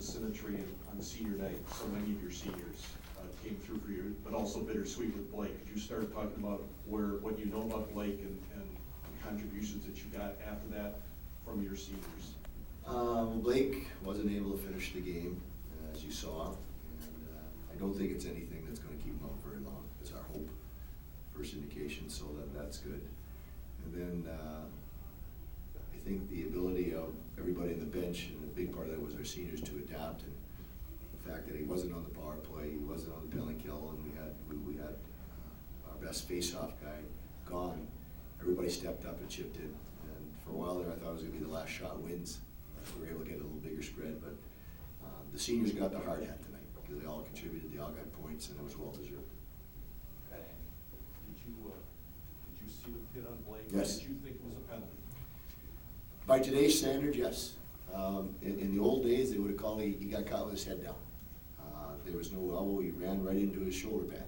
the symmetry on senior night. So many of your seniors came through for you, but also bittersweet with Blake. Could you start talking about what you know about Blake and the contributions that you got after that from your seniors? Blake wasn't able to finish the game, as you saw, and I don't think it's anything that's going to keep him out very long. It's our hope, first indication, so that's good. And then I think the ability of everybody on the bench, and a big part of that was our seniors, to adapt, and the fact that he wasn't on the power play, he wasn't on the penalty kill, and we had our best face-off guy gone. Everybody stepped up and chipped in, and for a while there I thought it was going to be the last shot wins. We were able to get a little bigger spread, but the seniors got the hard hat tonight because they all contributed, they all got points, and it was well deserved. Okay. Did you see the hit on Blake? Yes. Did you think it was a penalty? By today's standard, yes. In the old days, they would have called he got caught with his head down. There was no elbow, he ran right into his shoulder pad.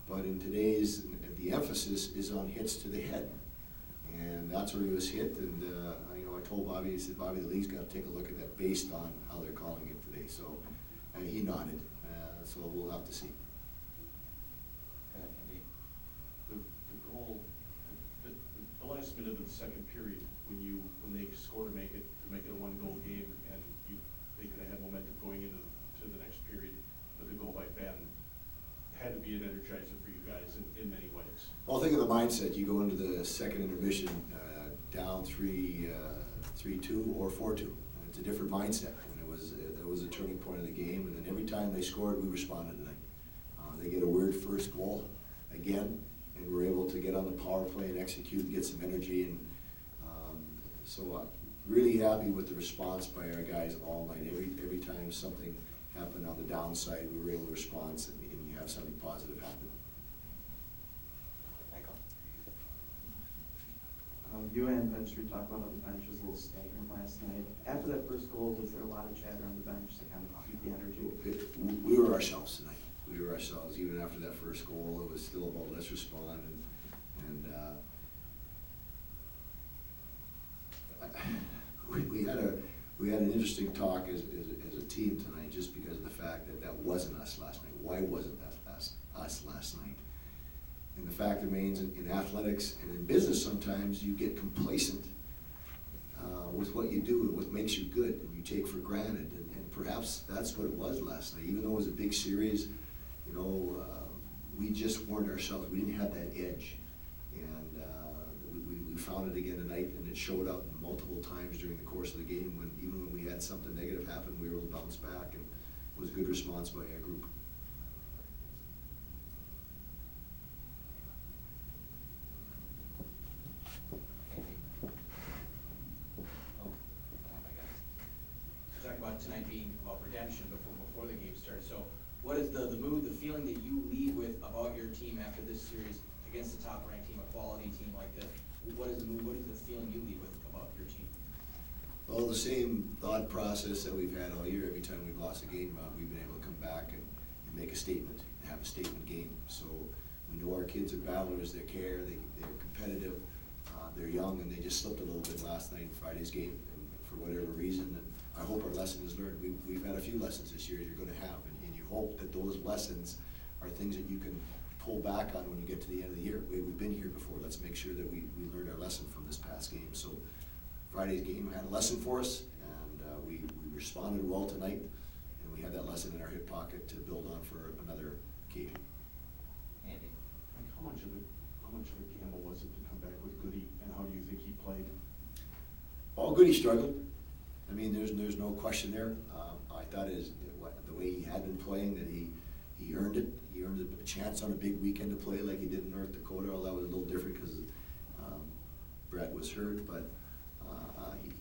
But in today's, the emphasis is on hits to the head. And that's where he was hit, and I told Bobby, he said, Bobby, the league's got to take a look at that based on how they're calling it today. So he nodded, so we'll have to see. The goal, the last minute of the second period, when they score to make it a one-goal game, and they could have had momentum going into the next period, but the goal by Ben had to be an energizer for you guys in many ways. Well, think of the mindset. You go into the second intermission down 3-2 or 4-2. It's a different mindset, and it was a turning point of the game. And then every time they scored, we responded tonight. They get a weird first goal again, and we're able to get on the power play and execute and get some energy. And so really happy with the response by our guys all night. Every time something happened on the downside, we were able to respond, and you have something positive happen. You and Ben Street talked about how the bench was a little stagnant last night. After that first goal, was there a lot of chatter on the bench to kind of keep the energy? We were ourselves tonight. We were ourselves. Even after that first goal, it was still about let's respond. And we had an interesting talk as a team tonight, just because of the fact that wasn't us last night. Why wasn't that us last night? And the fact remains, in athletics and in business, sometimes you get complacent with what you do and what makes you good, and you take for granted. And perhaps that's what it was last night. Even though it was a big series, we just weren't ourselves. We didn't have that edge. And we found it again tonight, and it showed up multiple times during the course of the game. Even when we had something negative happen, we were able to bounce back, and it was a good response by our group. Tonight being about redemption before the game starts. So what is the mood, the feeling that you leave with about your team after this series against the top-ranked team, a quality team like this? What is the mood, what is the feeling you leave with about your team? Well, the same thought process that we've had all year. Every time we've lost a game, we've been able to come back and make a statement, and have a statement game. So we know our kids are battlers, they care, they're competitive, they're young, and they just slipped a little bit last night in Friday's game, and for whatever reason. And I hope our lesson is learned. We've had a few lessons this year you're going to have, and you hope that those lessons are things that you can pull back on when you get to the end of the year. We've been here before. Let's make sure that we learned our lesson from this past game. So Friday's game had a lesson for us, and we responded well tonight, and we had that lesson in our hip pocket to build on for another occasion. Andy? Like how much of a gamble was it to come back with Goody, and how do you think he played? Oh, Goody struggled. I mean, there's no question there. I thought the way he had been playing, that he earned it. He earned a chance on a big weekend to play like he did in North Dakota. Although that was a little different because Brett was hurt. But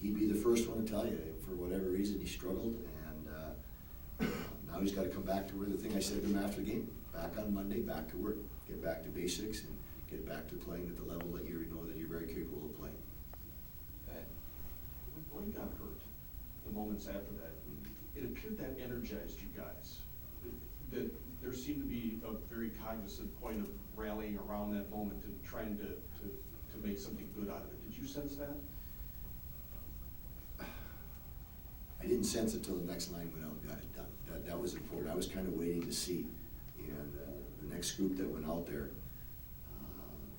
he'd be the first one to tell you, for whatever reason, he struggled. And now he's got to come back to where the thing I said to him after the game, back on Monday, back to work, get back to basics, and get back to playing at the level that you know that you're very capable of playing. When Blake got hurt, the moments after that, it appeared that energized you guys. That there seemed to be a very cognizant point of rallying around that moment and trying to make something good out of it. Did you sense that? I didn't sense it till the next line went out, that was important. I was kind of waiting to see. And the next group that went out there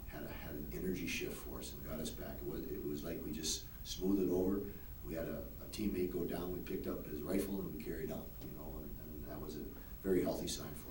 had an energy shift for us and got us back. It was like we just smoothed it over. We had a teammate go down, we picked up his rifle and we carried on, you know, and that was a very healthy sign for